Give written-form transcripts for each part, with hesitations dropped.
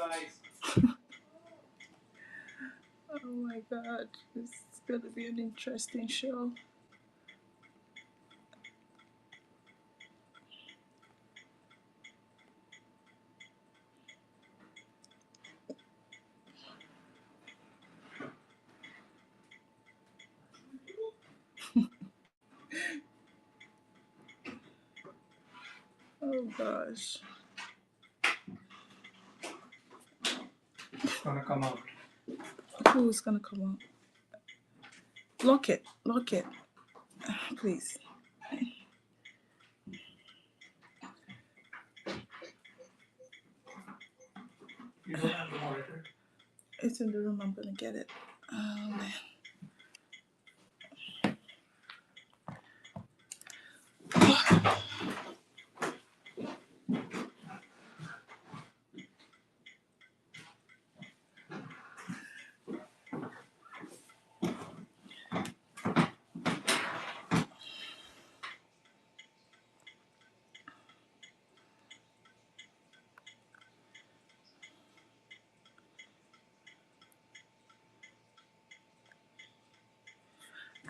Oh my god, this is gonna be an interesting show. Oh gosh. It's gonna come out. Who's gonna come out? Lock it. Lock it. Please. You don't have the monitor. It's in the room. I'm gonna get it. Oh man.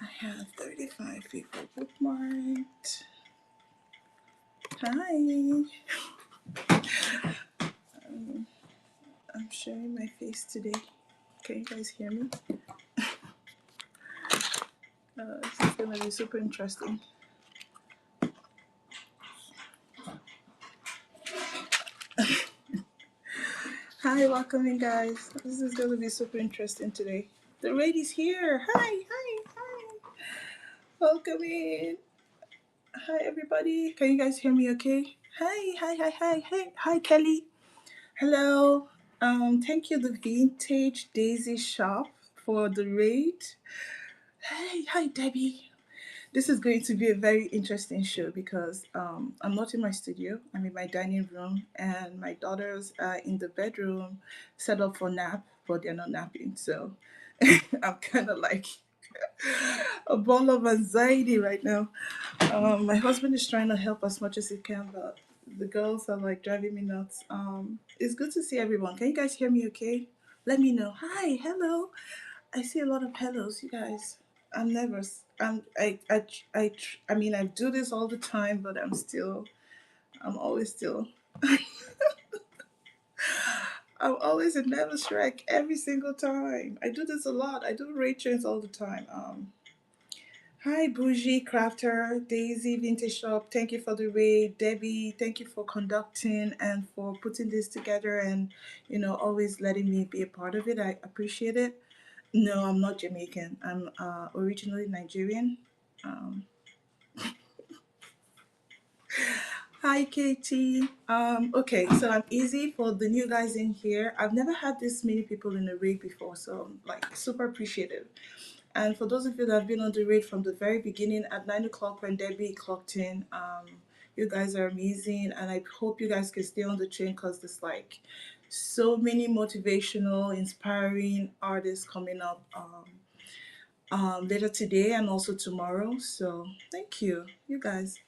I have 35 people bookmarked. Hi. Um, I'm showing my face today. Can you guys hear me? This is gonna be super interesting. Hi, welcome in, guys. This is gonna be super interesting today. The raid is here. Hi, hi, hi. Welcome in. Hi, everybody. Can you guys hear me okay? Hi, hi, hi, hi, hi, hi, Kelly. Hello. Thank you, the Vintage Daisy Shop, for the raid. Hey, hi, Debbie. This is going to be a very interesting show because I'm not in my studio. I'm in my dining room, and my daughters are in the bedroom, set up for nap, but they're not napping. So I'm kind of like a ball of anxiety right now. My husband is trying to help as much as he can, but the girls are like driving me nuts. It's good to see everyone. Can you guys hear me okay? Let me know. Hi, hello. I see a lot of hellos, you guys. I'm nervous. I mean, I do this all the time, but I'm always still, I'm always a nervous wreck every single time. I do this a lot. I do raid trains all the time. Hi, Bougie Crafter, Daisy Vintage Shop. Thank you for the raid, Debbie. Thank you for conducting and for putting this together, and always letting me be a part of it. I appreciate it. No, I'm not Jamaican. I'm originally Nigerian. Um, Hi, Katie. Okay, so I'm easy for the new guys in here. I've never had this many people in a raid before, so I'm like super appreciative. And for those of you that have been on the raid from the very beginning at 9 o'clock when Debbie clocked in, you guys are amazing, and I hope you guys can stay on the train because there's like so many motivational, inspiring artists coming up later today and also tomorrow. So thank you, you guys.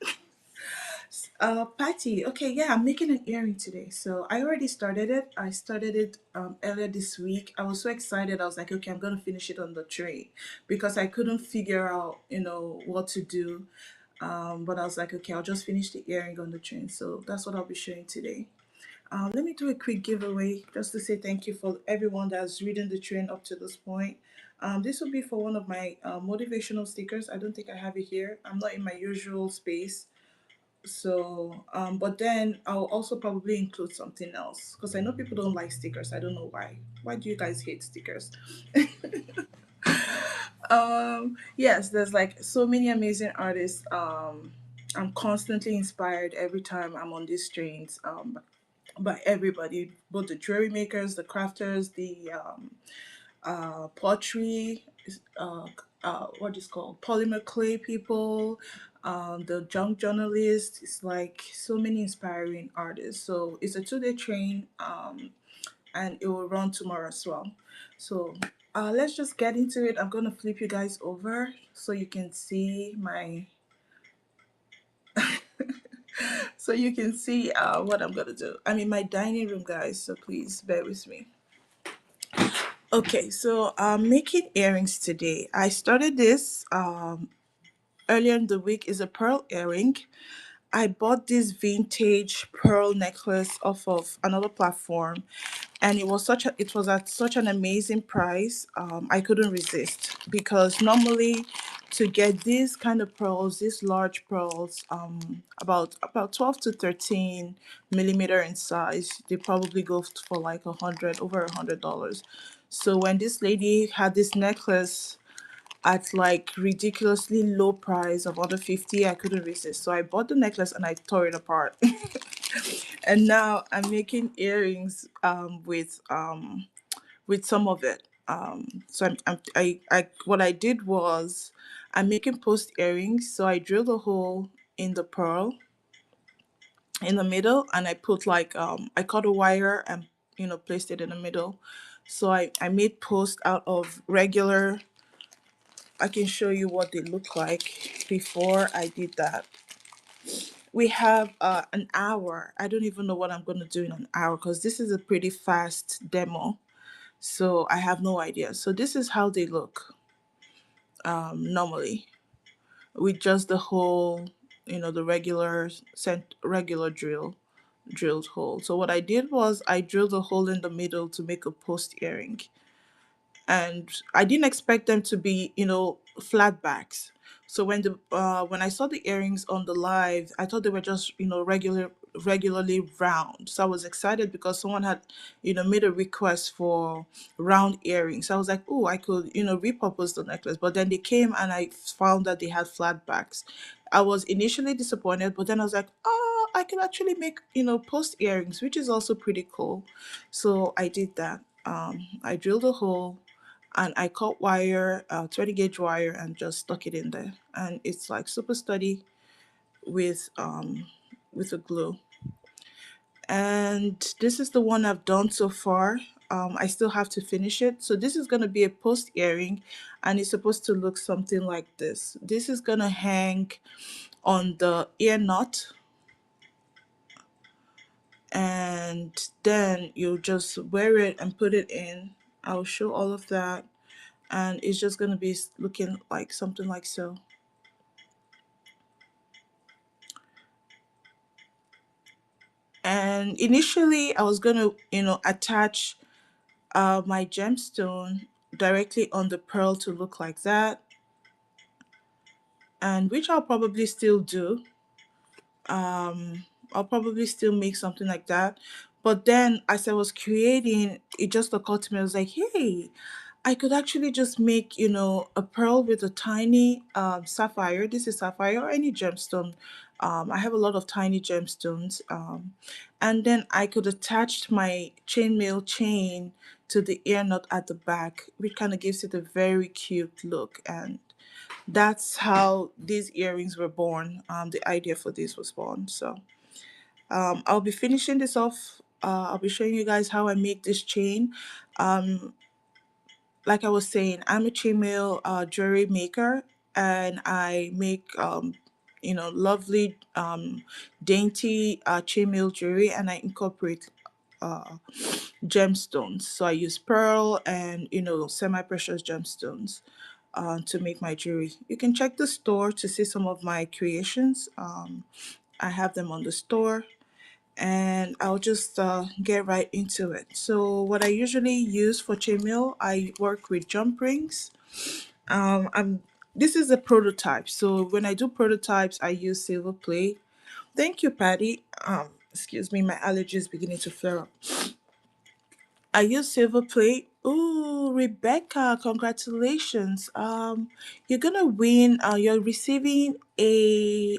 Patty, okay, yeah, I'm making an earring today. So I already started it. I started it earlier this week. I was so excited. I was like, okay, I'm gonna finish it on the train because I couldn't figure out, what to do. But I was like, okay, I'll just finish the earring on the train. So that's what I'll be showing today. Let me do a quick giveaway just to say thank you for everyone that's reading the train up to this point. This will be for one of my motivational stickers. I don't think I have it here. I'm not in my usual space. So, but then I'll also probably include something else because I know people don't like stickers. I don't know why. Why do you guys hate stickers? Yes, there's like so many amazing artists. I'm constantly inspired every time I'm on these trains. By everybody, both the jewelry makers, the crafters, the pottery, uh, what is called polymer clay people, the junk journalists. It's like so many inspiring artists. So it's a 2-day train, and it will run tomorrow as well. So let's just get into it. I'm gonna flip you guys over so you can see my So you can see what I'm gonna do. I'm in my dining room, guys, so please bear with me. Okay, so I'm making earrings today. I started this earlier in the week. Is a pearl earring. I bought this vintage pearl necklace off of another platform, and it was at such an amazing price. I couldn't resist because normally to get these kind of pearls, these large pearls, about 12 to 13 millimeter in size, they probably go for like over $100. So when this lady had this necklace at like ridiculously low price of under 50, I couldn't resist. So I bought the necklace and I tore it apart. And now I'm making earrings with some of it. So I what I did was I'm making post earrings. So I drilled a hole in the pearl in the middle, and I put like I cut a wire and placed it in the middle. So I made post out of regular. I can show you what they look like before I did that. We have an hour. I don't even know what I'm going to do in an hour because this is a pretty fast demo. So I have no idea. So this is how they look normally with just the hole, the regular drilled hole. So what I did was I drilled a hole in the middle to make a post earring, and I didn't expect them to be, flat backs. So when I saw the earrings on the live, I thought they were just, regularly round. So I was excited because someone had, made a request for round earrings. So I was like, oh, I could, repurpose the necklace. But then they came and I found that they had flat backs. I was initially disappointed, but then I was like, oh, I could actually make, post earrings, which is also pretty cool. So I did that. I drilled a hole and I cut wire, 20 gauge wire, and just stuck it in there. And it's like super sturdy with a glue. And this is the one I've done so far. I still have to finish it. So this is gonna be a post earring, and it's supposed to look something like this. This is gonna hang on the ear knot, and then you just wear it and put it in. I'll show all of that, and it's just gonna be looking like something like so. And initially I was going to attach my gemstone directly on the pearl to look like that, and which I'll probably still do. I'll probably still make something like that. But then as I was creating, it just occurred to me, I was like, hey, I could actually just make, a pearl with a tiny sapphire. This is sapphire or any gemstone. I have a lot of tiny gemstones. And then I could attach my chainmail chain to the ear nut at the back, which kind of gives it a very cute look. And that's how these earrings were born. The idea for this was born. So I'll be finishing this off. I'll be showing you guys how I make this chain. Um, like I was saying, I'm a chainmail jewelry maker, and I make lovely dainty chainmail jewelry, and I incorporate uh, gemstones. So I use pearl and semi-precious gemstones to make my jewelry. You can check the store to see some of my creations. I have them on the store, and I'll just get right into it. So what I usually use for chainmail, I work with jump rings. I'm This is a prototype. So when I do prototypes, I use silver plate. Thank you, Patty. Excuse me, my allergy is beginning to flare up. I use silver plate. Ooh, Rebecca, congratulations. You're gonna win. You're receiving a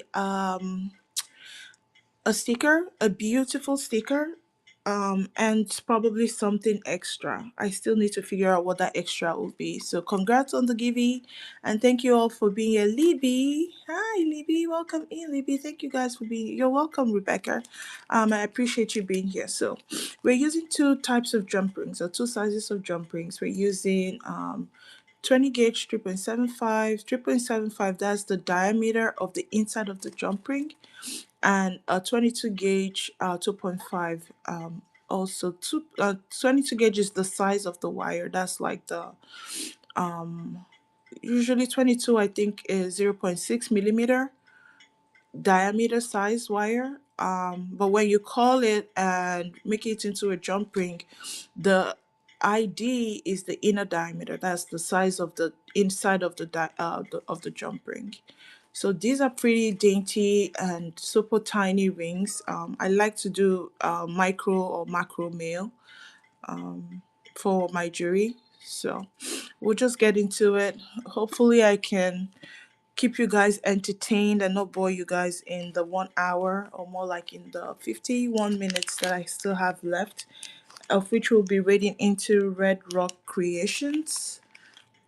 sticker, a beautiful sticker, and probably something extra. I still need to figure out what that extra will be. So congrats on the giving, and thank you all for being here. Libby, hi Libby, welcome in Libby. Thank you guys for being. You're welcome, Rebecca. I appreciate you being here. So we're using two types of jump rings, or two sizes of jump rings. We're using 20 gauge 3.75. 3.75, that's the diameter of the inside of the jump ring, and a 22 gauge 2.5. Also, 22 gauge is the size of the wire. That's like the usually 22, I think, is 0.6 millimeter diameter size wire. But when you call it and make it into a jump ring, the ID is the inner diameter. That's the size of the inside of of the jump ring. So these are pretty dainty and super tiny rings. I like to do micro or macro mail for my jewelry. So we'll just get into it. Hopefully, I can keep you guys entertained and not bore you guys in the 1 hour, or more like in the 51 minutes that I still have left, of which we'll be reading into Red Rock Creations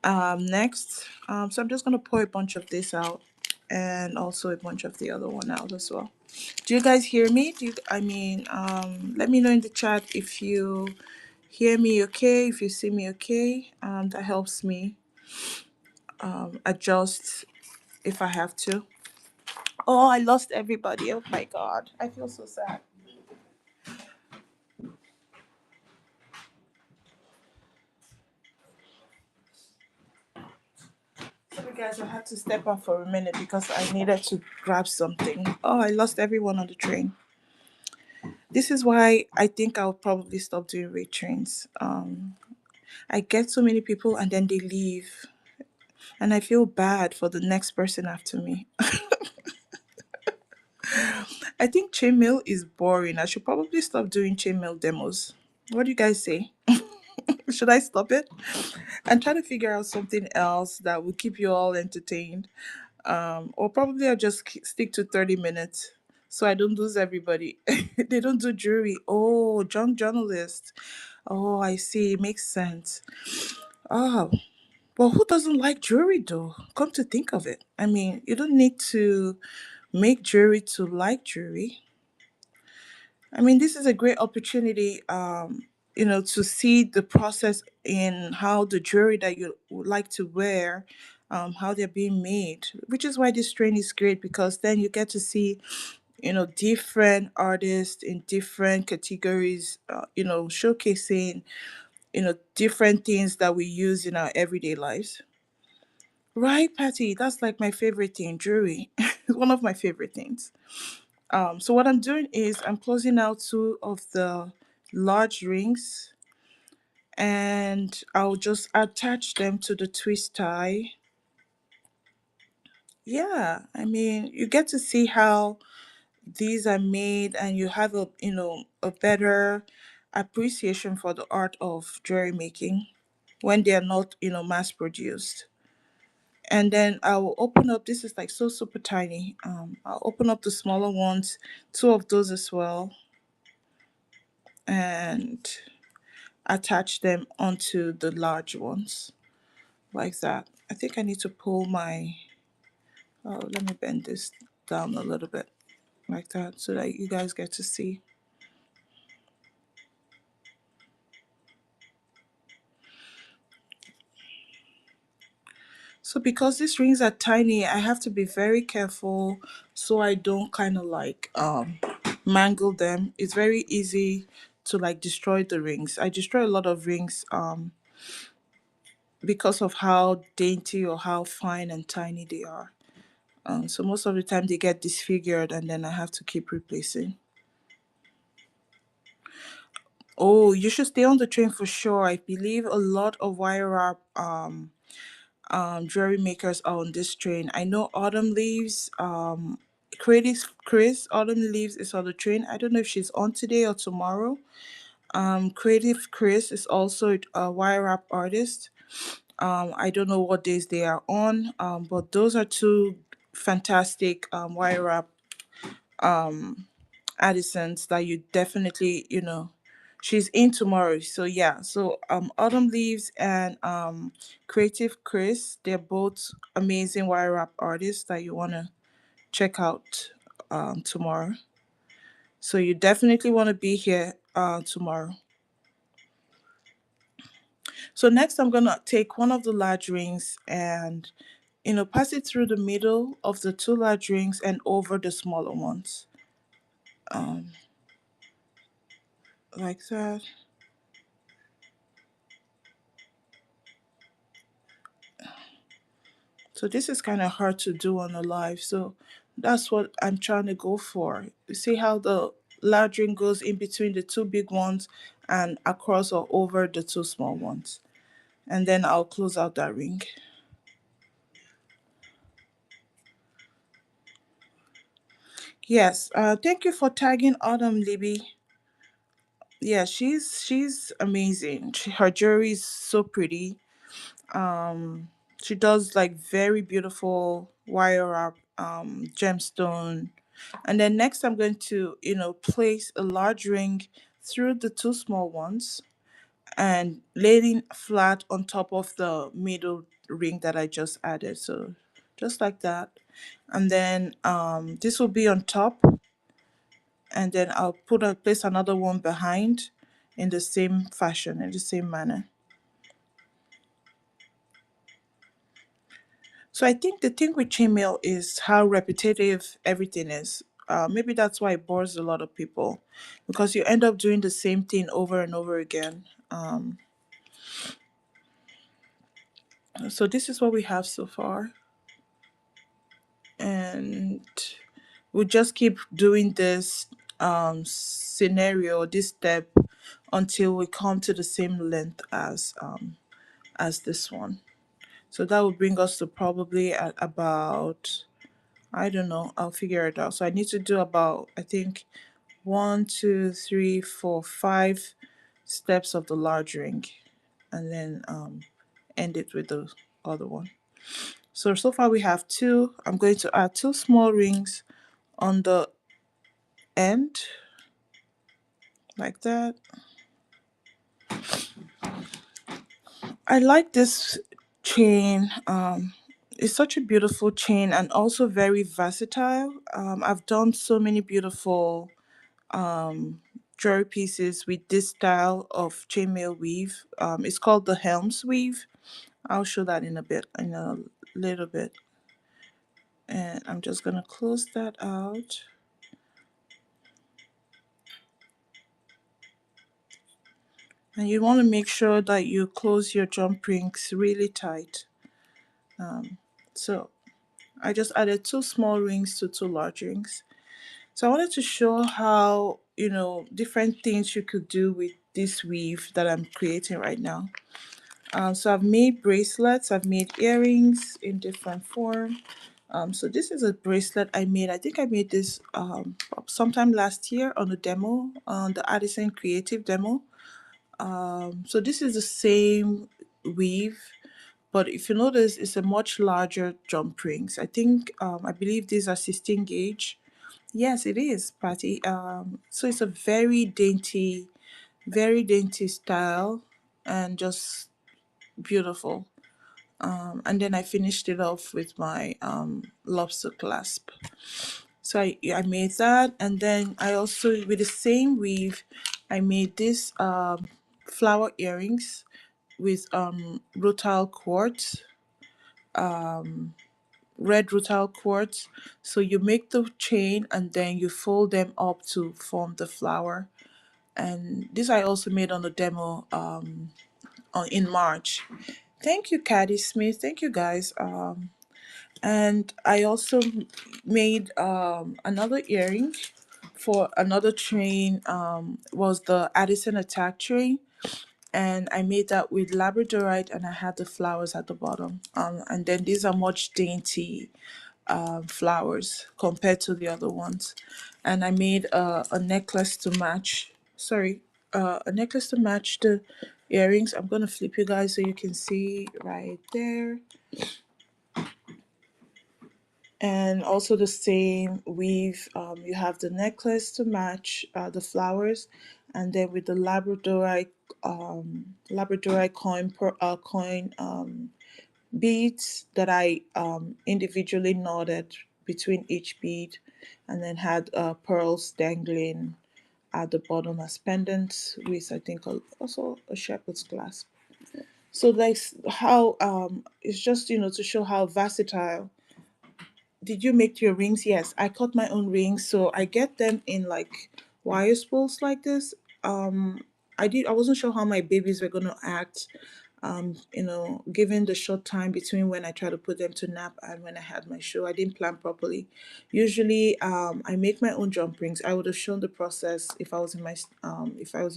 next. So I'm just going to pour a bunch of this out and also a bunch of the other one out as well. Do you guys hear me? Let me know in the chat if you hear me okay, if you see me okay. That helps me adjust if I have to. Oh, I lost everybody. Oh my God. I feel so sad. Sorry, guys, I had to step out for a minute because I needed to grab something. Oh, I lost everyone on the train. This is why I think I'll probably stop doing raid trains. I get so many people and then they leave, and I feel bad for the next person after me. I think chainmail is boring. I should probably stop doing chainmail demos. What do you guys say? Should I stop it? I'm trying to figure out something else that will keep you all entertained. Or probably I'll just stick to 30 minutes so I don't lose everybody. They don't do jury. Oh, junk journalist. Oh, I see. Makes sense. Oh, well, who doesn't like jewelry though? Come to think of it. I mean, you don't need to make jewelry to like jewelry. I mean, this is a great opportunity, to see the process in how the jewelry that you would like to wear, how they're being made, which is why this training is great because then you get to see, different artists in different categories, showcasing, different things that we use in our everyday lives. Right, Patty? That's like my favorite thing, jewelry. One of my favorite things. So what I'm doing is I'm closing out two of the large rings, and I'll just attach them to the twist tie. Yeah, I mean, you get to see how these are made and you have a better appreciation for the art of jewelry making when they are not, mass produced. And then I will open up, this is like so super tiny. I'll open up the smaller ones, two of those as well, and attach them onto the large ones like that. I think I need to pull my, oh, let me bend this down a little bit like that so that you guys get to see. So because these rings are tiny, I have to be very careful so I don't kind of like mangle them. It's very easy to like destroy the rings. I destroy a lot of rings because of how dainty or how fine and tiny they are. So most of the time they get disfigured and then I have to keep replacing. Oh, you should stay on the train for sure. I believe a lot of wire wrap jewelry makers are on this train. I know Autumn Leaves, Creative Chris, Autumn Leaves is on the train. I don't know if she's on today or tomorrow. Creative Chris is also a wire wrap artist. I don't know what days they are on, but those are two fantastic wire wrap Addisons that you definitely, she's in tomorrow. So yeah, so Autumn Leaves and Creative Chris, they're both amazing wire wrap artists that you wanna check out tomorrow. So you definitely want to be here tomorrow. So next I'm gonna take one of the large rings and pass it through the middle of the two large rings and over the smaller ones. um, like that. So this is kind of hard to do on a live. So that's what I'm trying to go for. You see how the large ring goes in between the two big ones and across or over the two small ones. And then I'll close out that ring. Yes. Thank you for tagging Autumn, Libby. Yeah, she's amazing. Her jewelry is so pretty. Um, she does like very beautiful wire wrap gemstone. And then next I'm going to, place a large ring through the two small ones and laying flat on top of the middle ring that I just added. So just like that. And then this will be on top, and then I'll place another one behind in the same fashion, in the same manner. So I think the thing with chainmail is how repetitive everything is. Maybe that's why it bores a lot of people, because you end up doing the same thing over and over again. So this is what we have so far, and we just keep doing this scenario, this step, until we come to the same length as this one. So that will bring us to probably at about, I don't know, I'll figure it out. So I need to do about, I think, one, two, three, four, five steps of the large ring, and then end it with the other one. So far we have two. I'm going to add two small rings on the end, like that. I like this chain. It's such a beautiful chain and also very versatile. I've done so many beautiful um, jewelry pieces with this style of chainmail weave. It's called the Helms weave. I'll show that in a little bit. And I'm just gonna close that out. And you want to make sure that you close your jump rings really tight. So I just added two small rings to two large rings. So I wanted to show how, different things you could do with this weave that I'm creating right now. So I've made bracelets, I've made earrings in different form. So this is a bracelet I made. I think I made this sometime last year on a demo, on the Artisan Creative demo. So this is the same weave, but if you notice, it's a much larger jump rings. I believe these are 16 gauge. Yes, it is, Patty. So it's a very dainty style, and just beautiful. And then I finished it off with my lobster clasp. So I made that, and then I also, with the same weave, I made this flower earrings with rutile quartz, red rutile quartz. So you make the chain and then you fold them up to form the flower. And this I also made on the demo in March. Thank you, Caddy Smith. Thank you, guys. And I also made another earring for another train. Was the Addison Attack train, and I made that with labradorite, and I had the flowers at the bottom. And then these are much dainty flowers compared to the other ones. And I made a necklace to match. Sorry, a necklace to match the earrings. I'm gonna flip you guys so you can see right there. And also the same weave. You have the necklace to match the flowers, and then with the labradorite coin beads that I individually knotted between each bead, and then had pearls dangling at the bottom as pendants with, I think, also a shepherd's clasp. So that's how it's just, to show how versatile Did you make your rings? Yes, I cut my own rings, so I get them in like wire spools like this. Um, I wasn't sure how my babies were gonna act. Given the short time between when I try to put them to nap and when I had my show, I didn't plan properly. Usually, I make my own jump rings. I would have shown the process if I was in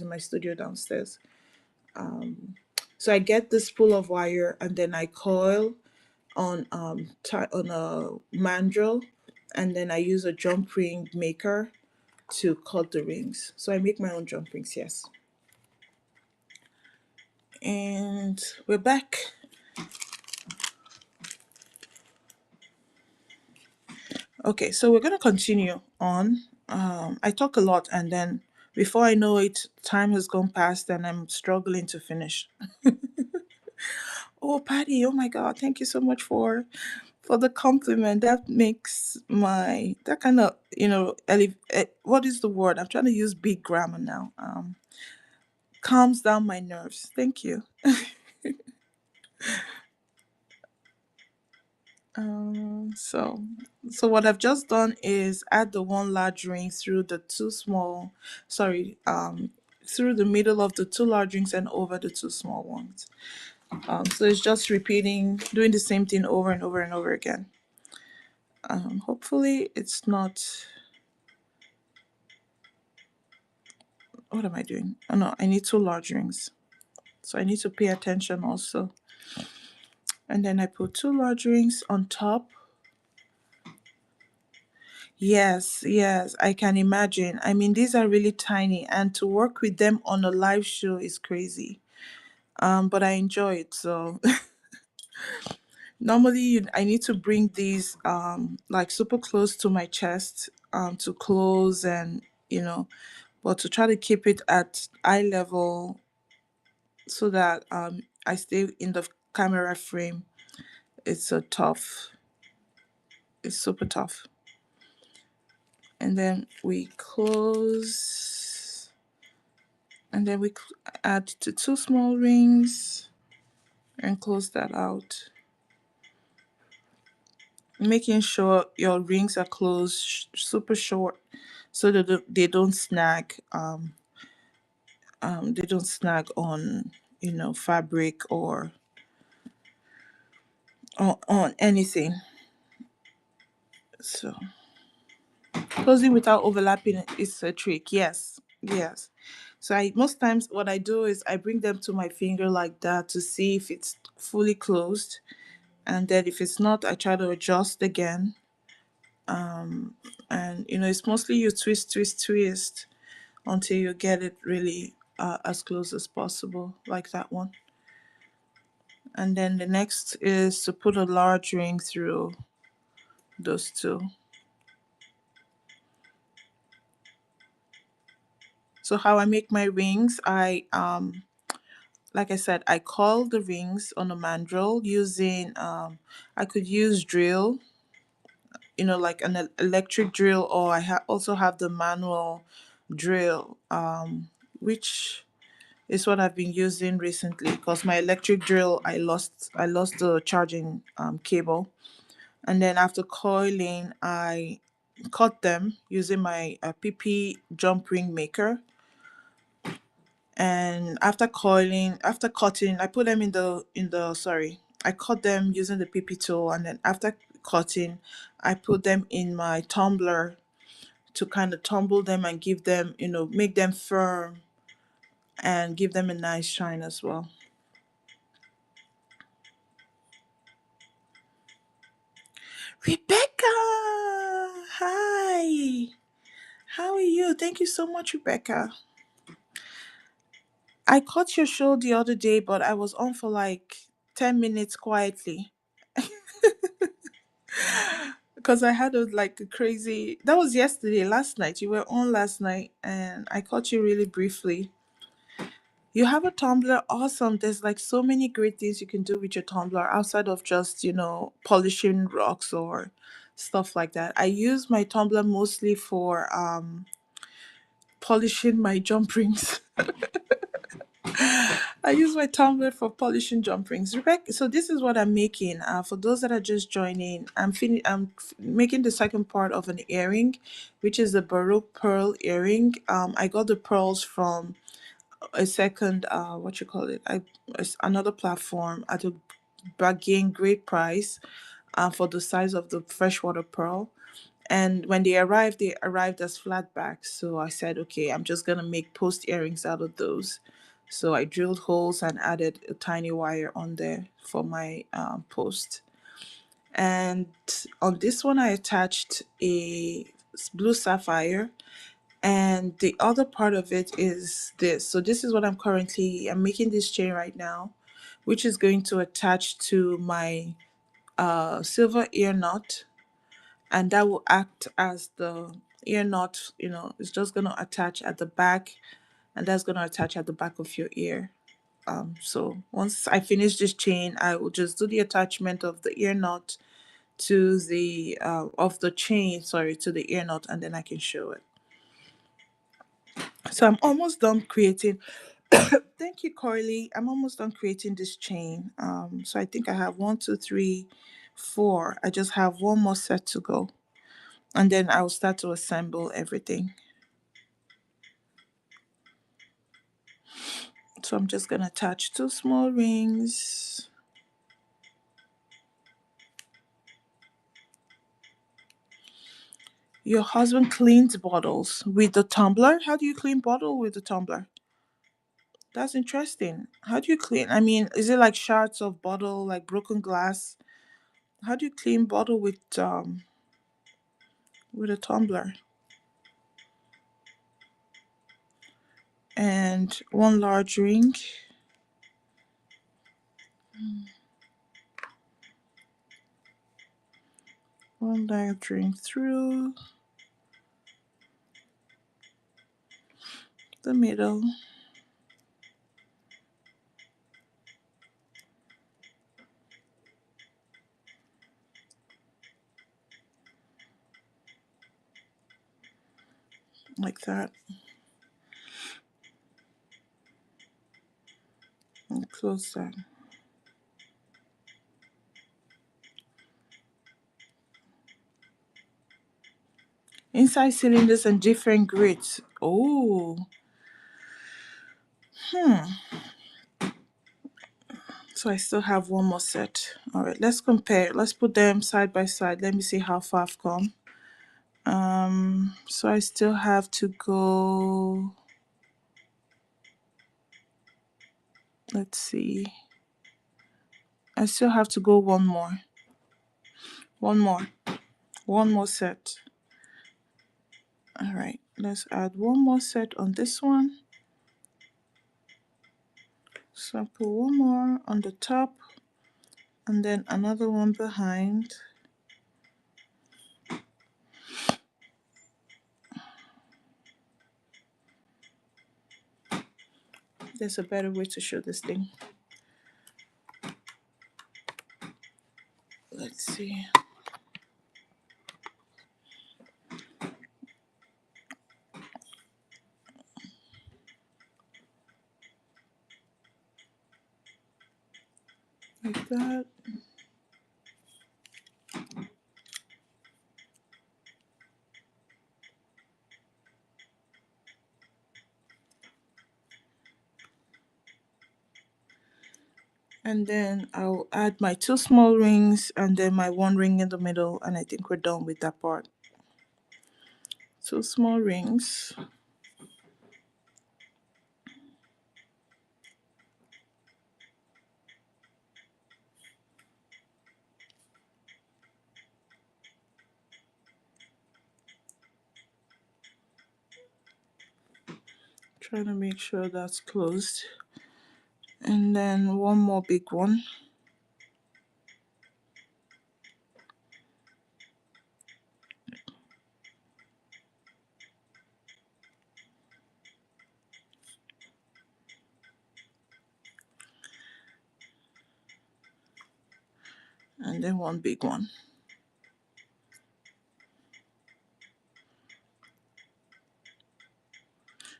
my studio downstairs. So I get this spool of wire and then I coil on a mandrel, and then I use a jump ring maker to cut the rings. So I make my own jump rings, yes. And we're back. Okay, so we're gonna continue on. I talk a lot, and then before I know it, time has gone past, and I'm struggling to finish. Oh, Patty! Oh my God! Thank you so much for the compliment. That makes my that kind of what is the word? I'm trying to use big grammar now. Calms down my nerves. Thank you. So what I've just done is add the one large ring through the two small, sorry, through the middle of the two large rings and over the two small ones. So it's just repeating, doing the same thing over and over and over again. Hopefully it's not. What am I doing? Oh no, I need two large rings. So I need to pay attention also. And then I put two large rings on top. Yes, yes, I can imagine. I mean, these are really tiny, and to work with them on a live show is crazy. But I enjoy it. So normally, I need to bring these like super close to my chest to close and but to try to keep it at eye level so that I stay in the camera frame. It's a tough. It's super tough. And then we close, and then we add the two small rings and close that out, making sure your rings are closed super short so that they don't snag they don't snag on fabric or on anything. So closing without overlapping is a trick. Yes, yes. So I most times what I do is I bring them to my finger like that to see if it's fully closed, and then if it's not, I try to adjust again. And it's mostly you twist, twist, twist until you get it really as close as possible, like that one. And then the next is to put a large ring through those two. So how I make my rings, like I said, I coil the rings on a mandrel using I could use drill, like an electric drill, or also have the manual drill, which is what I've been using recently because my electric drill I lost the charging cable, and then after coiling I cut them using my PP jump ring maker. And after cutting, I put them in the sorry, I cut them using the PP tool, and then after cutting I put them in my tumbler to kind of tumble them and give them, make them firm and give them a nice shine as well. Rebecca, hi, how are you? Thank you so much, Rebecca. I caught your show the other day, but I was on for like 10 minutes quietly because I had a crazy. That was yesterday, last night. You were on last night, and I caught you really briefly. You have a Tumblr, awesome. There's like so many great things you can do with your Tumblr outside of just polishing rocks or stuff like that. I use my Tumblr mostly for polishing my jump rings. I use my tumbler for polishing jump rings. Rebecca, so this is what I'm making. For those that are just joining, making the second part of an earring, which is the Baroque pearl earring. I got the pearls from a second, what you call it? Another platform at a bargain great price, for the size of the freshwater pearl. And when they arrived as flat backs. So I said, okay, I'm just gonna make post earrings out of those. So I drilled holes and added a tiny wire on there for my post. And on this one, I attached a blue sapphire. And the other part of it is this. So this is what I'm making this chain right now, which is going to attach to my silver ear knot, and that will act as the ear knot. It's just going to attach at the back, and that's going to attach at the back of your ear. So once I finish this chain, I will just do the attachment of the ear knot to the of the chain, sorry, to the ear knot, and then I can show it. So I'm almost done creating. Thank you, Corley. I'm almost done creating this chain. So I think I have one, two, three, four. I just have one more set to go, and then I will start to assemble everything. So I'm just gonna attach two small rings. Your husband cleans bottles with the tumbler? How do you clean bottle with the tumbler? That's interesting. How do you clean? I mean, is it like shards of bottle, like broken glass? How do you clean bottle with a tumbler? And one large ring. One large ring through the middle. Like that. And close that. Inside cylinders and different grids. Oh. Hmm. So I still have one more set. All right, let's compare. Let's put them side by side. Let me see how far I've come. So I still have to go. Let's see. I still have to go one more. One more. One more set. All right, let's add one more set on this one. So I put one more on the top and then another one behind. There's a better way to show this thing. Let's see. Like that. And then I'll add my two small rings and then my one ring in the middle, and I think we're done with that part. Two small rings. Trying to make sure that's closed. And then one more big one. And then one big one.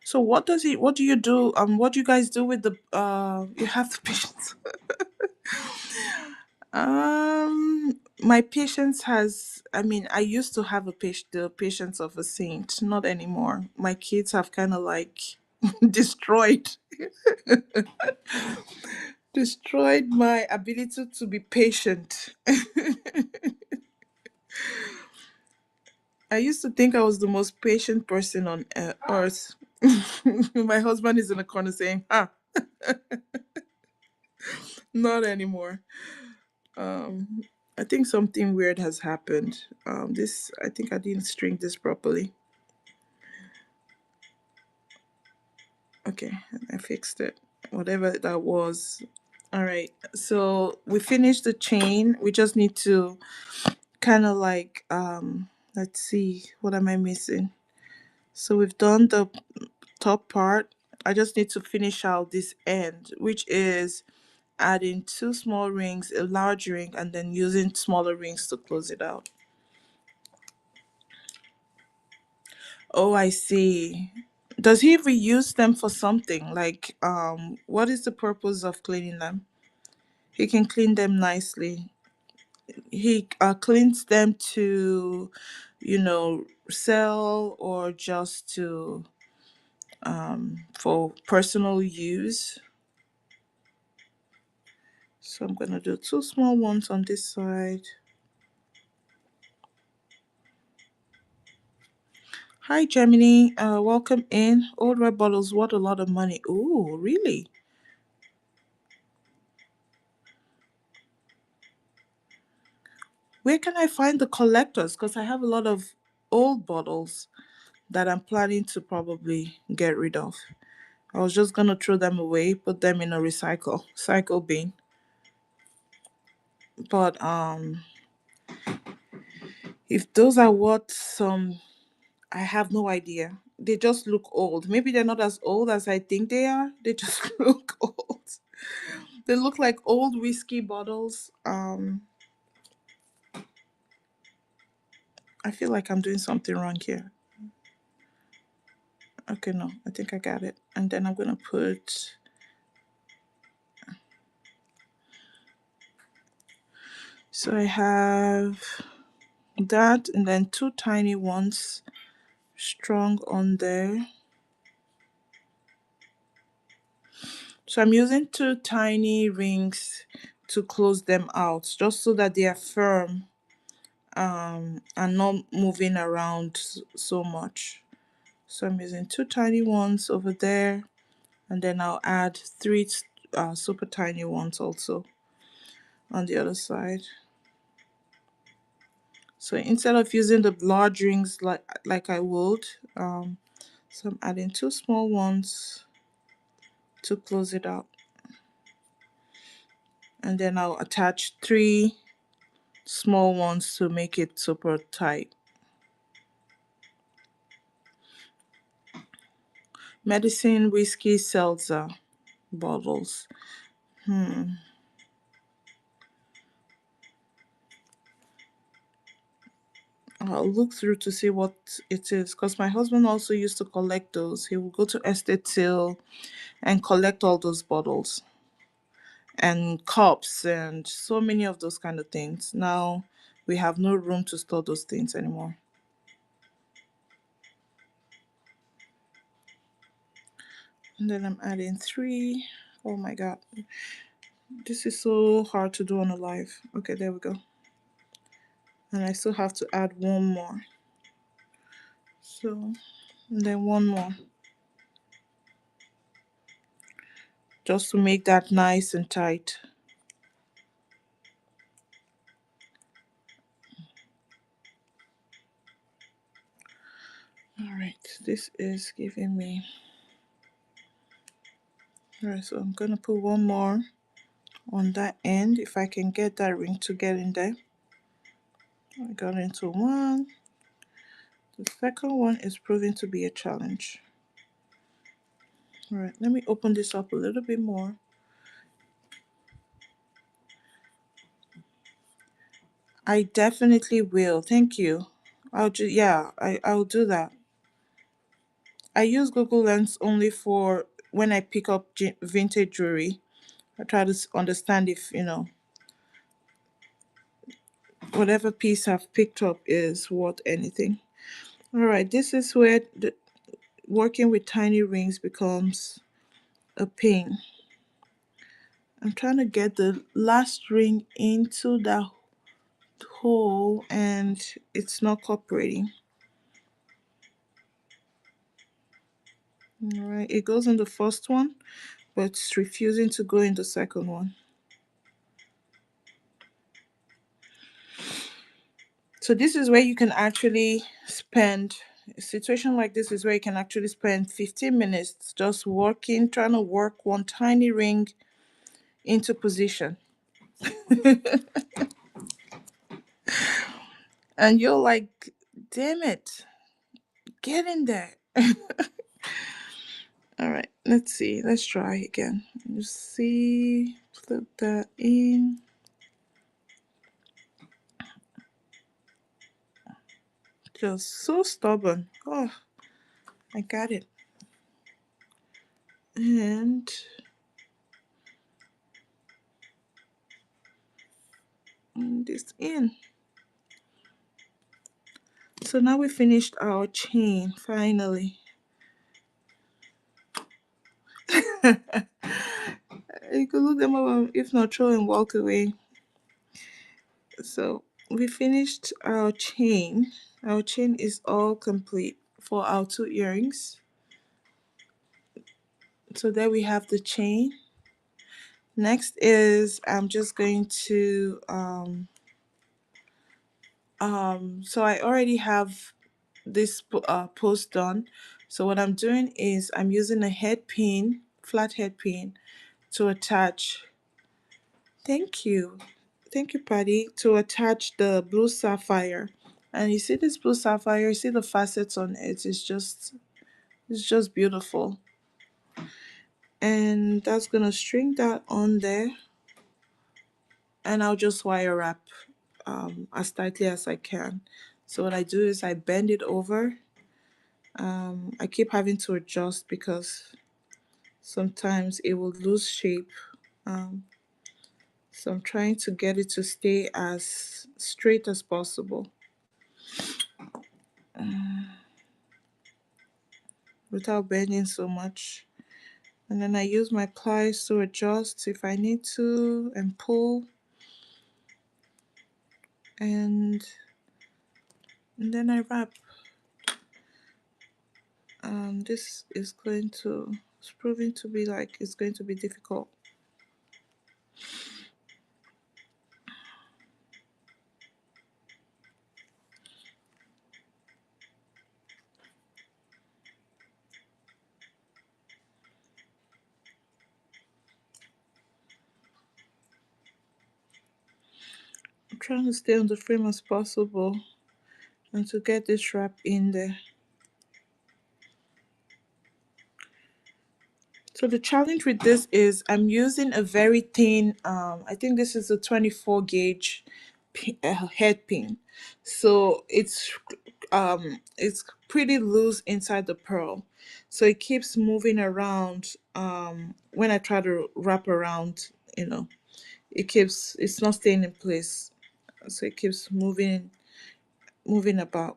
So what does he? What do you do? What do you guys do with the? You have the patience. My patience has. I mean, I used to have the patience of a saint. Not anymore. My kids have kind of like destroyed destroyed my ability to be patient. I used to think I was the most patient person on earth. My husband is in the corner saying, "Ah, not anymore." Um, I think something weird has happened. This I think I didn't string this properly. Okay, I fixed it. Whatever that was. All right. So we finished the chain. We just need to kind of like let's see, what am I missing? So we've done the top part. I just need to finish out this end, which is adding two small rings, a large ring, and then using smaller rings to close it out. Oh, I see. Does he reuse them for something? Like, what is the purpose of cleaning them? He can clean them nicely. He cleans them to, sell or just to for personal use. So I'm gonna do two small ones on this side. Hi Gemini, welcome in. Old red bottles worth a lot of money. Oh, really? Where can I find the collectors? Because I have a lot of old bottles that I'm planning to probably get rid of. I was just gonna throw them away, put them in a cycle bin. But if those are what some, I have no idea. They just look old. Maybe they're not as old as I think they are. They just look old. They look like old whiskey bottles. I feel like I'm doing something wrong here. Okay, no, I think I got it. And then I'm gonna put. So I have that, and then two tiny ones strong on there. So I'm using two tiny rings to close them out, just so that they are firm and not moving around so much. So I'm using two tiny ones over there, and then I'll add three super tiny ones also on the other side. So instead of using the large rings like I would, so I'm adding two small ones to close it out, and then I'll attach three small ones to make it super tight. Medicine whiskey seltzer bottles. I'll look through to see what it is, because my husband also used to collect those. He would go to estate sale and collect all those bottles and cups and so many of those kind of things. Now we have no room to store those things anymore. And then I'm adding three. Oh my god, this is so hard to do on a live. Okay, there we go. And I still have to add one more. So, and then one more, just to make that nice and tight. All right, this is giving me. All right, so I'm gonna put one more on that end if I can get that ring to get in there. I got into one. The second one is proving to be a challenge. All right, let me open this up a little bit more. I definitely will. Thank you. I'll do. Yeah, I'll do that. I use Google Lens only for when I pick up vintage jewelry. I try to understand if, whatever piece I've picked up is worth anything. All right, this is where working with tiny rings becomes a pain. I'm trying to get the last ring into that hole and it's not cooperating. All right, it goes in the first one, but it's refusing to go in the second one. So this is where you can actually spend a situation like this is where you can actually spend 15 minutes just working, trying to work one tiny ring into position. And you're like, damn it, get in there. All right, let's see. Let's try again. Just see, flip that in. Just so stubborn. Oh, I got it. And this in. So now we finished our chain finally. You could look them up, if not throw and walk away. So we finished our chain. Our chain is all complete for our two earrings. So there we have the chain. Next is I'm just going to so I already have this post done. So what I'm doing is I'm using a head pin, flat head pin, to attach. Thank you. Thank you, Patty, to attach the blue sapphire. And you see this blue sapphire, you see the facets on it. It's just beautiful. And that's gonna string that on there. And I'll just wire wrap as tightly as I can. So what I do is I bend it over. I keep having to adjust because sometimes it will lose shape. Um, so I'm trying to get it to stay as straight as possible without bending so much. And then I use my pliers to adjust if I need to and pull. And, and then I wrap. This is going to, it's proving to be like it's going to be difficult. I'm trying to stay on the frame as possible and to get this wrap in there. So the challenge with this is I'm using a very thin, I think this is a 24 gauge head pin. So it's pretty loose inside the pearl. So it keeps moving around when I try to wrap around, you know, it's not staying in place. So it keeps moving about.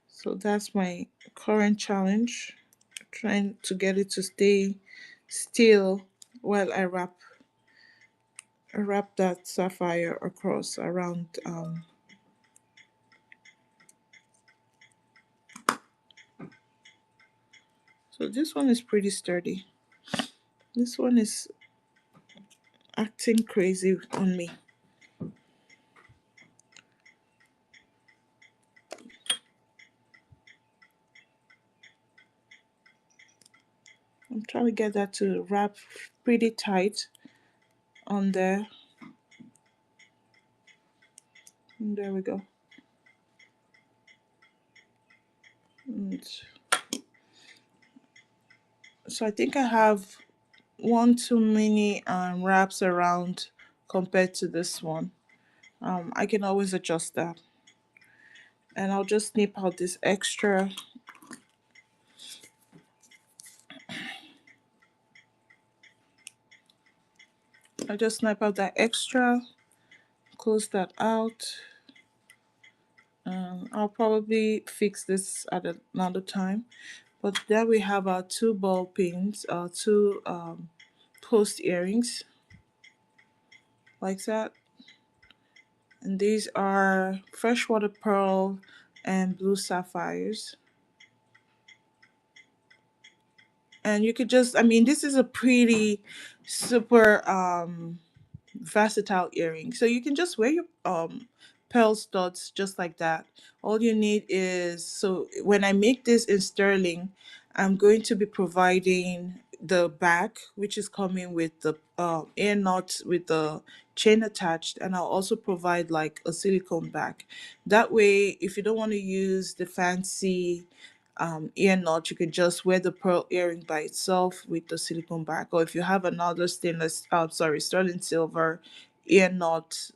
So that's my current challenge, trying to get it to stay still while I wrap that sapphire across around. So this one is pretty sturdy. This one is acting crazy on me. I'm trying to get that to wrap pretty tight on there. And there we go. And so I think I have one too many wraps around compared to this one. I can always adjust that. And I'll just snip out this extra. I just snip out that extra, close that out. I'll probably fix this at another time. But there we have our two ball pins, our two post earrings, like that. And these are freshwater pearl and blue sapphires. And you could just, I mean, this is a pretty super versatile earring. So you can just wear your pearl studs just like that. All you need is, so when I make this in sterling, I'm going to be providing the back, which is coming with the ear knot with the chain attached, and I'll also provide like a silicone back. That way, if you don't want to use the fancy ear knot, you could just wear the pearl earring by itself with the silicone back. Or if you have another sterling silver ear knot,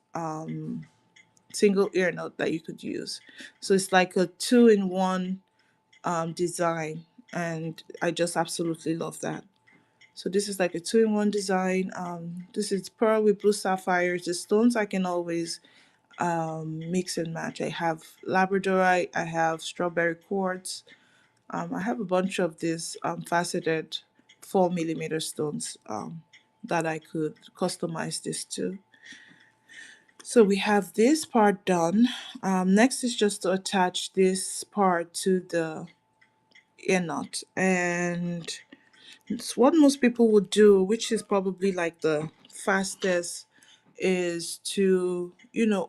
single ear knot that you could use. So it's like a two-in-one design, and I just absolutely love that. So this is like a two-in-one design. This is pearl with blue sapphires. The stones I can always mix and match. I have labradorite, I have strawberry quartz, I have a bunch of these faceted 4 millimeter stones that I could customize this to. So we have this part done. Next is just to attach this part to the ear knot. And it's what most people would do, which is probably like the fastest, is to,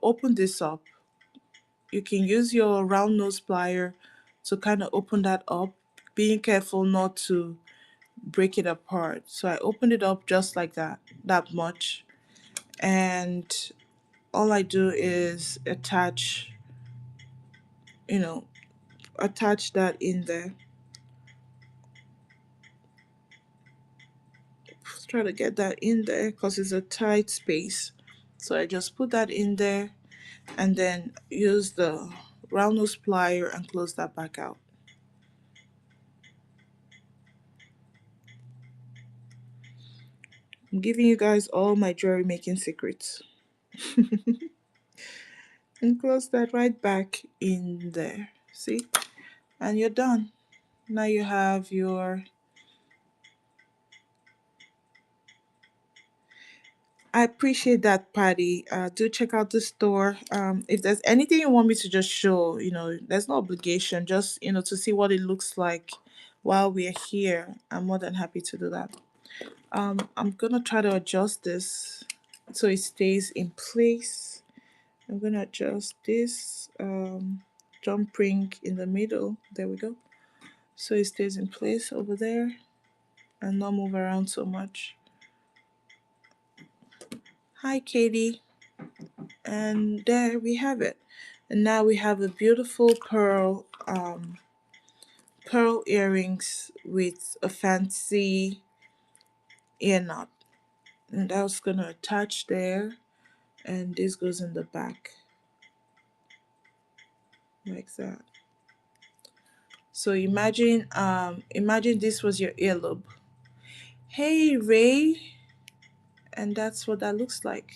open this up. You can use your round nose plier to kind of open that up, being careful not to break it apart. So I opened it up just like that, that much. And all I do is you know, attach that in there. Try to get that in there because it's a tight space. So I just put that in there and then use the round nose plier and close that back out. I'm giving you guys all my jewelry making secrets. And close that right back in there. See? And you're done. Now you have your. I appreciate that, Patty. Do check out the store. If there's anything you want me to just show, there's no obligation. Just to see what it looks like while we're here. I'm more than happy to do that. I'm gonna try to adjust this so it stays in place. I'm gonna adjust this jump ring in the middle. There we go. So it stays in place over there and not move around so much. Hi, Katie. And there we have it. And now we have a beautiful pearl earrings with a fancy ear knot. And that's gonna attach there, and this goes in the back like that. So imagine this was your earlobe. Hey Ray, and that's what that looks like.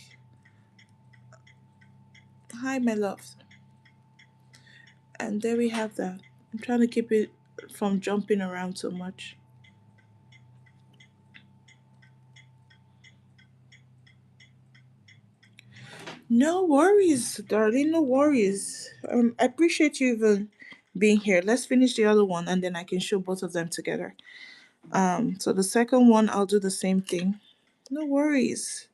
Hi my love. And there we have that. I'm trying to keep it from jumping around so much. No worries, darling. No worries. I appreciate you even being here. Let's finish the other one, and then I can show both of them together. So the second one, I'll do the same thing. No worries.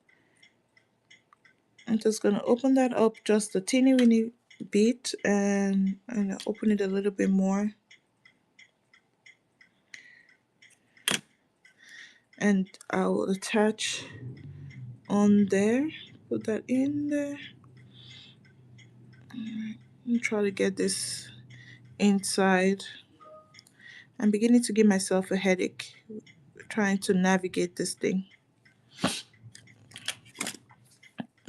I'm just gonna open that up just a teeny weeny bit, and open it a little bit more, and I'll attach on there. Put that in there. And try to get this inside. I'm beginning to give myself a headache trying to navigate this thing.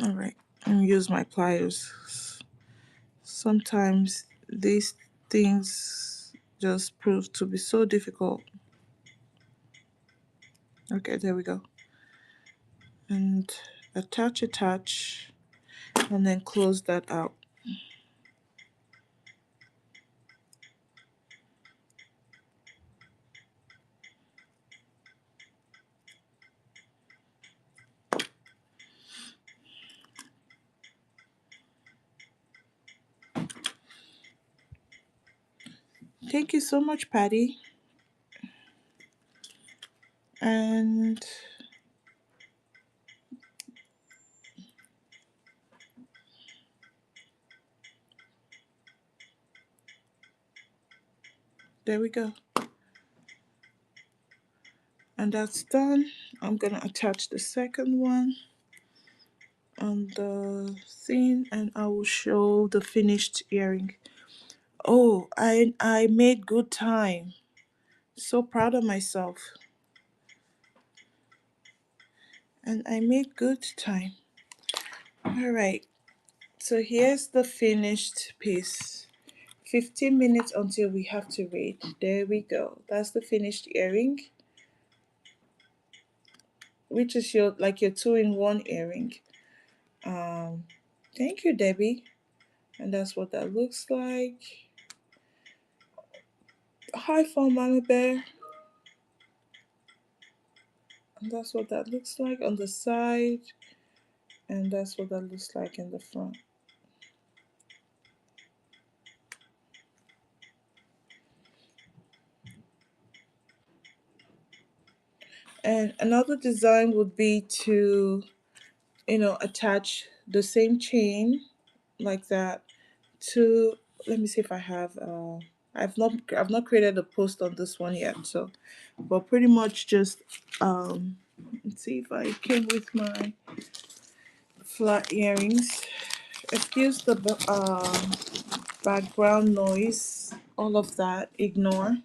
All right, and use my pliers. Sometimes these things just prove to be so difficult. Okay, there we go. And attach, and then close that out. Thank you so much, Patty. And there we go. And that's done. I'm gonna attach the second one on the thing, and I will show the finished earring. Oh, I made good time. So proud of myself. And I made good time. All right. So here's the finished piece. 15 minutes until we have to wait. There we go. That's the finished earring, which is your two-in-one earring. Um, Thank you, Debbie. And that's what that looks like. Hi, for Mama Bear. And that's what that looks like on the side, and that's what that looks like in the front. And another design would be to, attach the same chain like that to. Let me see if I have. I've not created a post on this one yet. So, but pretty much just let's see if I came with my flat earrings. Excuse the background noise. All of that. Ignore.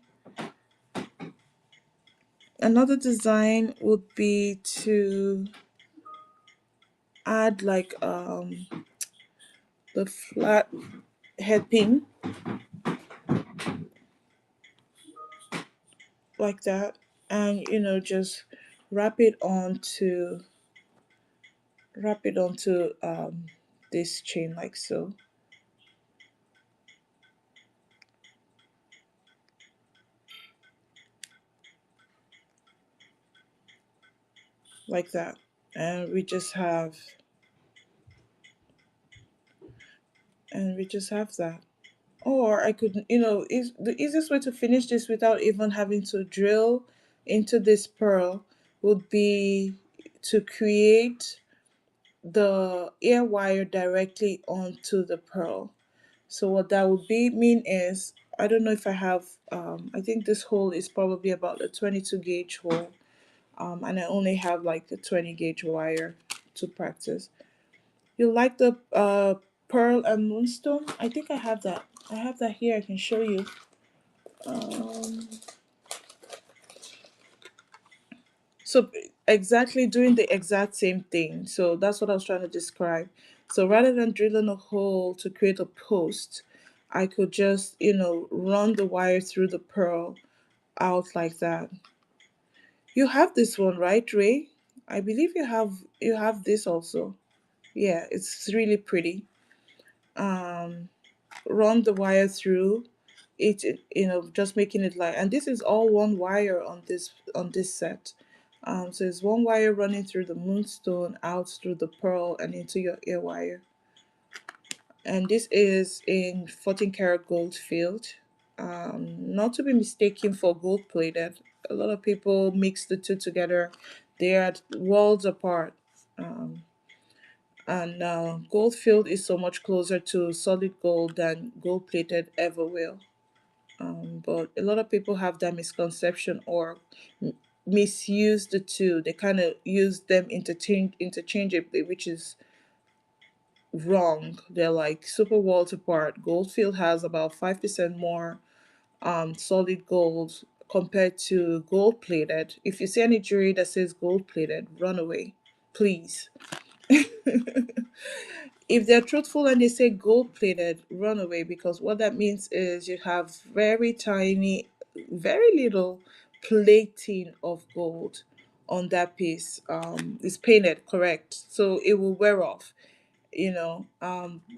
Another design would be to add like the flat head pin like that, and just wrap it onto this chain like so, like that. And we just have that. Or I could, is the easiest way to finish this without even having to drill into this pearl would be to create the ear wire directly onto the pearl. So what that would be mean is, I don't know if I have, I think this hole is probably about a 22 gauge hole, and I only have like the 20 gauge wire to practice. You like the pearl and moonstone? I think I have that. I have that here. I can show you. Um, so exactly doing the exact same thing. So that's what I was trying to describe. So rather than drilling a hole to create a post, I could just, run the wire through the pearl out like that. You have this one, right, Ray? I believe you have this also. Yeah, it's really pretty. Um, Run the wire through it, just making it light. And this is all one wire on this set. So it's one wire running through the moonstone, out through the pearl, and into your ear wire. And this is in 14 karat gold field. Not to be mistaken for gold plated. A lot of people mix the two together. They are worlds apart. Um, and gold field is so much closer to solid gold than gold plated ever will. But a lot of people have that misconception or misuse the two. They kind of use them interchangeably, which is wrong. They're like super worlds apart. Goldfield has about 5% more solid gold compared to gold plated. If you see any jewelry that says gold plated, run away, please. if they're truthful and they say gold plated, run away, because what that means is you have very tiny, very little plating of gold on that piece. It's painted, correct, so it will wear off.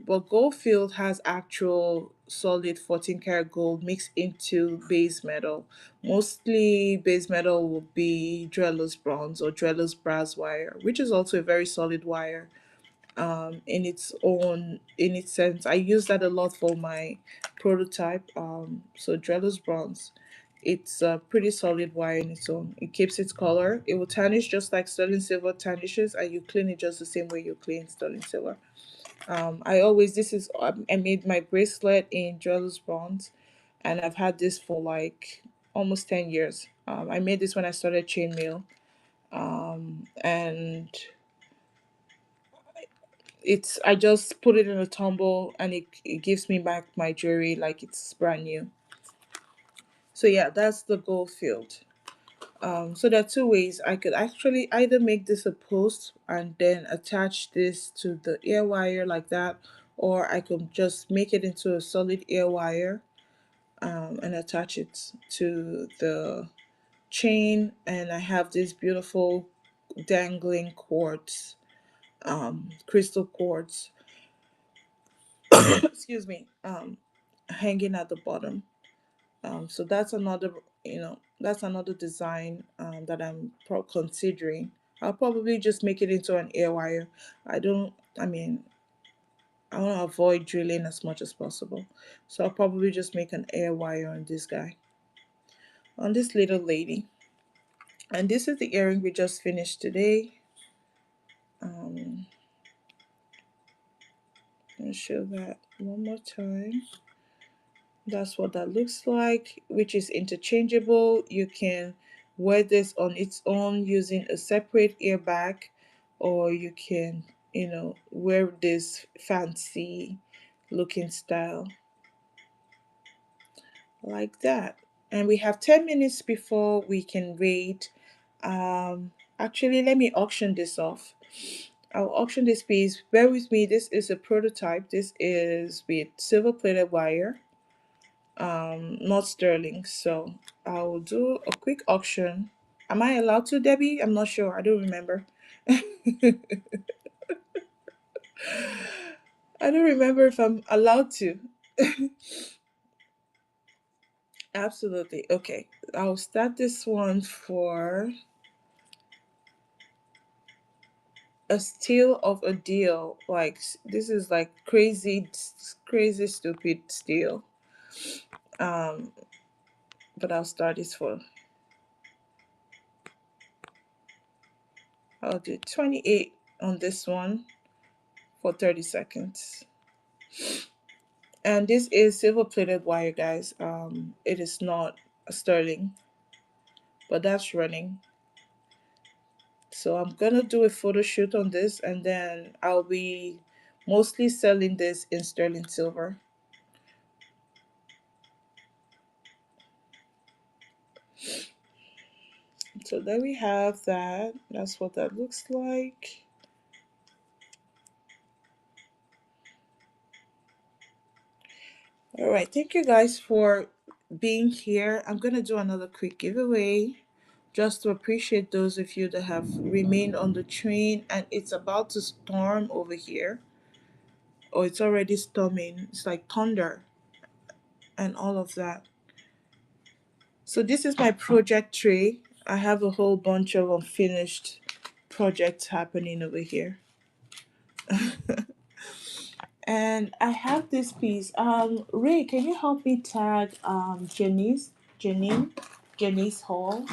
But Goldfield has actual solid 14 karat gold mixed into base metal. Mostly base metal will be Drello's bronze or Drello's brass wire, which is also a very solid wire in its sense. I use that a lot for my prototype. So Drello's bronze, it's a pretty solid wire in its own. It keeps its color. It will tarnish just like sterling silver tarnishes, and you clean it just the same way you clean sterling silver. I always this is I made my bracelet in Drello's bronze, and I've had this for like almost 10 years. I made this when I started chainmail, and it's I just put it in a tumble, and it gives me back my jewelry like it's brand new. So yeah, that's the gold field. So there are two ways I could actually either make this a post and then attach this to the ear wire like that, or I could just make it into a solid ear wire, and attach it to the chain, and I have this beautiful dangling quartz, crystal quartz, excuse me, hanging at the bottom. So that's another design that I'm considering. I'll probably just make it into an air wire. I don't. I mean, I want to avoid drilling as much as possible, so I'll probably just make an air wire on this guy, on this little lady. And this is the earring we just finished today. Um, I'll show that one more time. That's what that looks like, which is interchangeable. You can wear this on its own using a separate earbag, or you can, wear this fancy looking style like that. And we have 10 minutes before we can rate. Actually, let me auction this off. I'll auction this piece. Bear with me. This is a prototype. This is with silver plated wire, not sterling. So I will do a quick auction. Am I allowed to, Debbie? I'm not sure. I don't remember. I don't remember if I'm allowed to. Absolutely. Okay. I'll start this one for a steal of a deal. Like this is like crazy, crazy, stupid steal. Um, but I'll start this for. I'll do 28 on this one for 30 seconds. And this is silver plated wire, guys. It is not a sterling, but that's running. So I'm gonna do a photo shoot on this, and then I'll be mostly selling this in sterling silver. So there we have that. That's what that looks like. All right, thank you guys for being here. I'm gonna do another quick giveaway just to appreciate those of you that have remained on the train, and it's about to storm over here, or it's already storming. It's like thunder and all of that. So this is my project tray. I have a whole bunch of unfinished projects happening over here. And I have this piece. Ray, can you help me tag Janine, Janice Hall?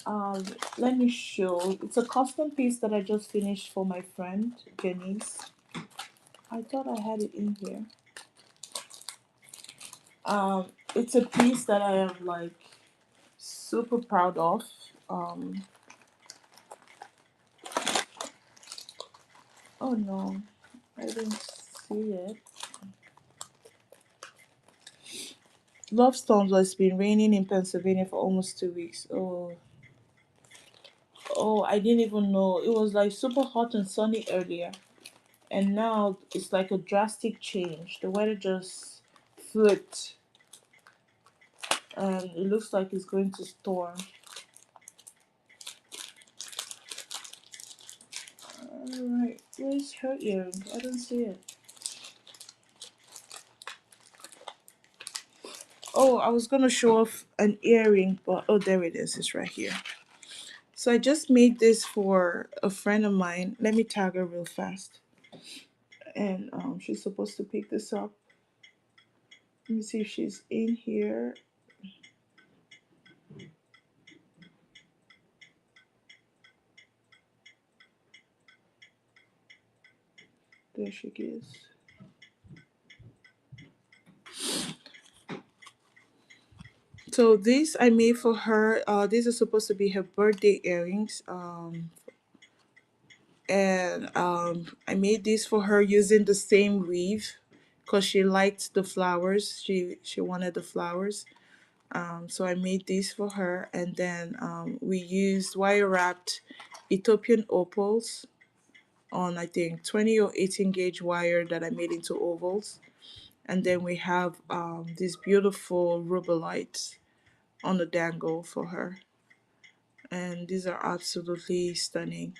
Um, Let me show. It's a custom piece that I just finished for my friend Janice. I thought I had it in here. It's a piece that I am like super proud of. Um, oh no, I didn't see it. Love storms. It's been raining in Pennsylvania for almost 2 weeks. Oh, I didn't even know. It was like super hot and sunny earlier. and now it's like a drastic change. The weather just flipped, and it looks like it's going to storm. Alright, where's her earring? I don't see it. Oh, I was gonna show off an earring, but oh, there it is. It's right here. So I just made this for a friend of mine. Let me tag her real fast. And she's supposed to pick this up. Let me see if she's in here. There she is. So this I made for her. These are supposed to be her birthday earrings. And I made these for her using the same weave because she liked the flowers. She wanted the flowers. So I made these for her, and then we used wire wrapped Ethiopian opals on I think 20 or 18 gauge wire that I made into ovals, and then we have these beautiful rubelites on the dangle for her, and these are absolutely stunning.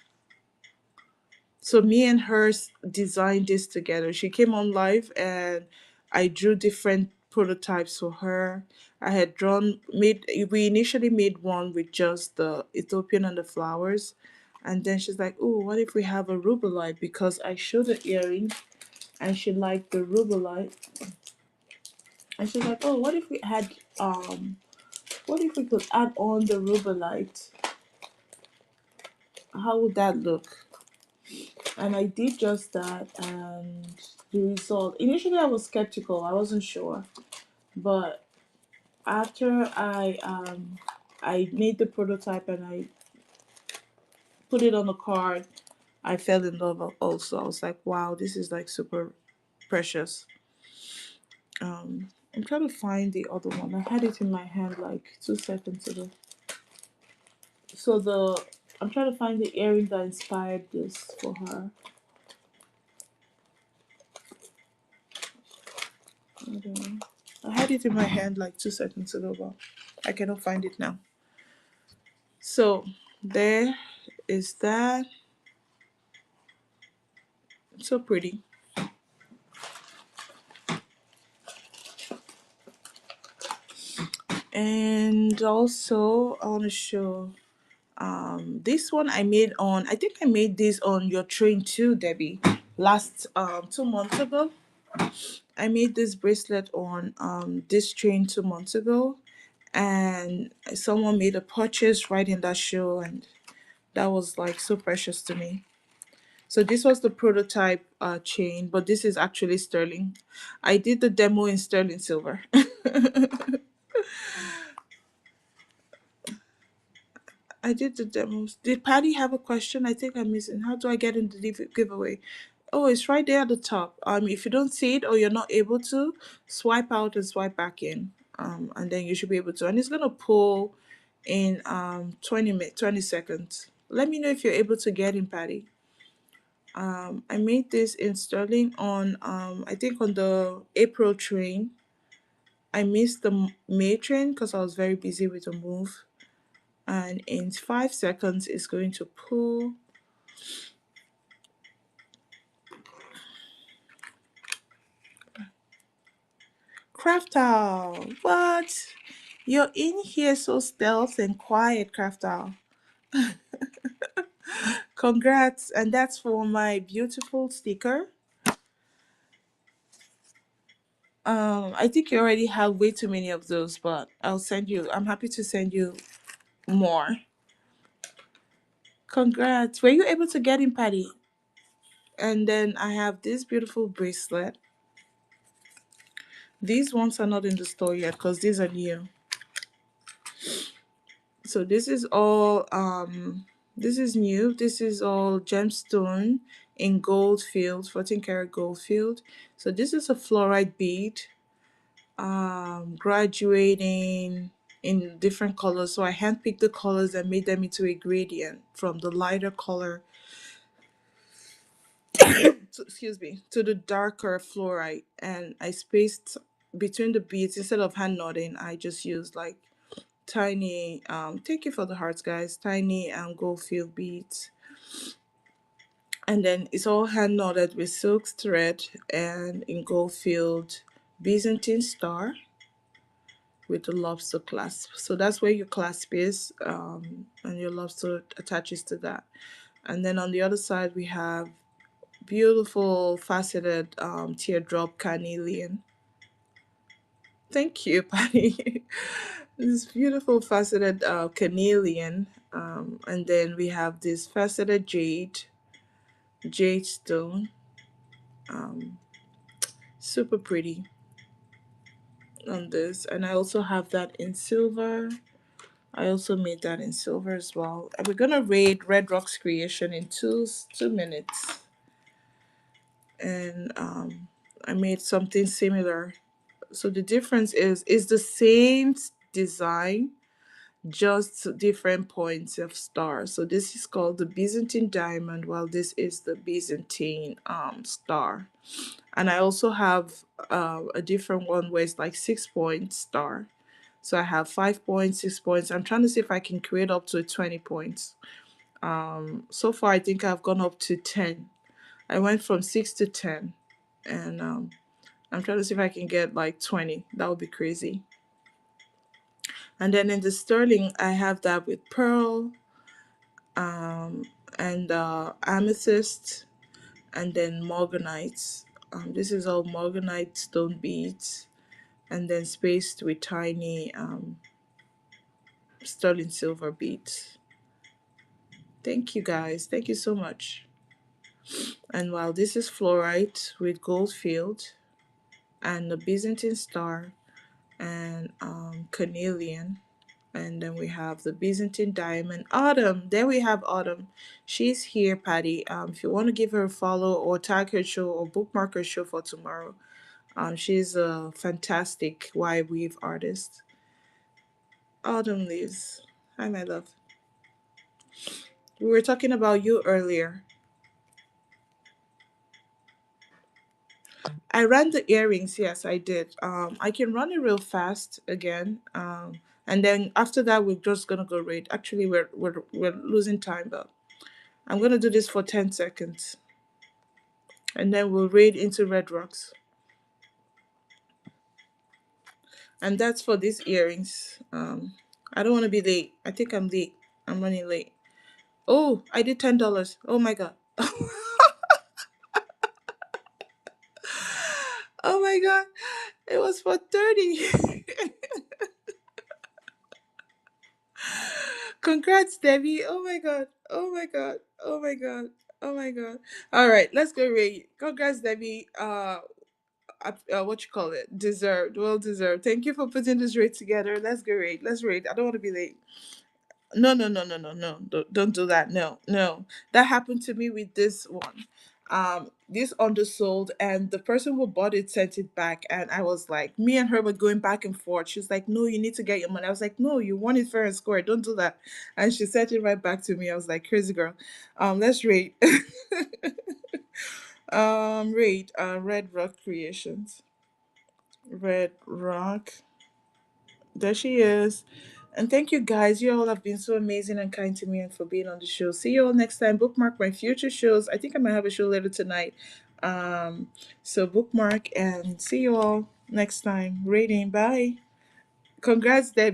So me and her designed this together. She came on live and I drew different prototypes for her. I had drawn made we initially made one with just the Ethiopian and the flowers. And then she's like, "Oh, what if we have a rubelite?" Because I showed her earring and she liked the rubelite. And she's like, "Oh, what if we had what if we could add on the rubelite? How would that look?" And I did just that, and the result. Initially, I was skeptical. I wasn't sure, but after I made the prototype and I put it on the card, I fell in love also. I was like, wow, this is like super precious. I'm trying to find the other one. I had it in my hand like 2 seconds ago. So I'm trying to find the earring that inspired this for her. I don't know. I had it in my hand like 2 seconds ago, but I cannot find it now. So there is that. So pretty. And also I want to show this one I made on, I think I made this on your train too, Debbie. Last 2 months ago. I made this bracelet on this train 2 months ago, and someone made a purchase right in that show, and that was like so precious to me. So this was the prototype chain, but this is actually sterling. I did the demo in sterling silver. I did the demos. Did Patty have a question? I think I'm missing. How do I get into the giveaway? Oh, it's right there at the top. If you don't see it or you're not able to, swipe out and swipe back in. And then you should be able to. And it's gonna pull in 20 seconds. Let me know if you're able to get in, Patty. I made this in sterling on I think on the April train. I missed the May train because I was very busy with the move. And in 5 seconds, it's going to pull. Craftal, what? You're in here so stealth and quiet, Craftal. Congrats, and that's for my beautiful sticker. I think you already have way too many of those, but I'll send you. I'm happy to send you more. Congrats. Were you able to get in, Patty? And then I have this beautiful bracelet. These ones are not in the store yet because these are new. So this is new. This is all gemstone in gold field, 14 karat gold field. So this is a fluoride bead, graduating in different colors. So I handpicked the colors and made them into a gradient from the lighter color excuse me, to the darker fluorite, and I spaced between the beads. Instead of hand knotting, I just used like tiny, thank you for the hearts, guys, tiny gold field beads. And then it's all hand knotted with silk thread and in gold field Byzantine star with the lobster clasp. So that's where your clasp is, and your lobster attaches to that. And then on the other side, we have beautiful faceted teardrop carnelian. Thank you, Patty. This beautiful faceted carnelian. And then we have this faceted jade stone. Um, Super pretty on this. And I also have that in silver. I also made that in silver as well. And we're gonna raid Red Rock's creation in 2 minutes. And I made something similar. So the difference is the same design, just different points of stars. So this is called the Byzantine diamond, while this is the Byzantine star. And I also have a different one where it's like 6 point star. So I have 5 points, 6 points. I'm trying to see if I can create up to 20 points. So far I think I've gone up to 10. I went from 6 to 10, and I'm trying to see if I can get like 20. That would be crazy. And then in the sterling, I have that with pearl, um, and amethyst, and then morganite. This is all morganite stone beads, and then spaced with tiny sterling silver beads. Thank you guys. Thank you so much. And while this is fluorite with gold field and the Byzantine star and carnelian. And then we have the Byzantine diamond. Autumn. There we have Autumn. She's here, Patty. If you want to give her a follow or tag her show or bookmark her show for tomorrow. She's a fantastic wide weave artist. Autumn lives. Hi, my love. We were talking about you earlier. I ran the earrings. Yes, I did. I can run it real fast again. And then after that, we're just gonna go raid. Actually, we're losing time, but I'm gonna do this for 10 seconds, and then we'll raid into Red Rocks. And that's for these earrings. I don't want to be late. I think I'm late. I'm running late. Oh, I did $10. Oh my god. Oh my god. It was for 30. Congrats, Debbie. Oh my god. Oh my god. Oh my god. Oh my god. All right, let's go rate. Congrats, Debbie. What you call it? Deserved. Well deserved. Thank you for putting this rate together. Let's go rate. Let's rate. I don't want to be late. No, no, no, no, no, no. Don't do that. No, no. That happened to me with this one. This undersold, and the person who bought it sent it back, and I was like, me and her were going back and forth. She was like, no, you need to get your money. I was like, no, you won it fair and square. Don't do that. And she sent it right back to me. I was like, crazy girl. Let's rate. Rate. Red Rock Creations. Red Rock. There she is. And thank you guys. You all have been so amazing and kind to me and for being on the show. See you all next time. Bookmark my future shows. I think I might have a show later tonight. Um, so bookmark and see you all next time. Rating. Bye. Congrats, Debbie.